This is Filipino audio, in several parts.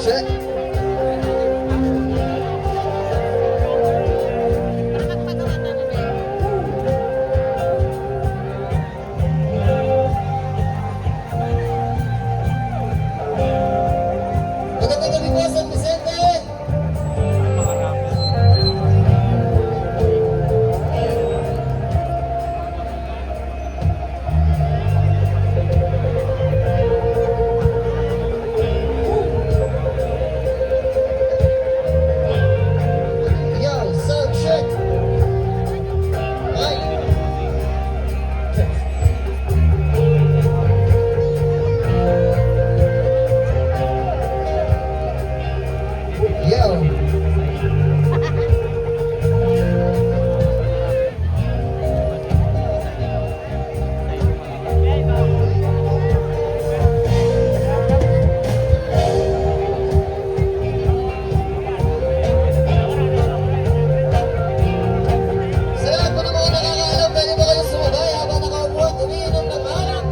check. Magandang gabi po, San Vicente. Yo, sound check. Right. Yo. Sa lahat po ng mga nakakaalam, pwede ba kayo sumabay habang nakaupo at umiinom ng alak?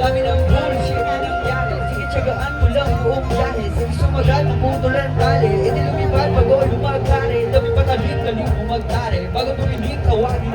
Dami ng bullshit na nangyari. Sige, tsagaan mo lang buong biyahe. Sige, sumagal, maputulan tali. E di lumipad, bago lumagkari. Dami patalik, galing umagkari. Bago tumigil, tawagin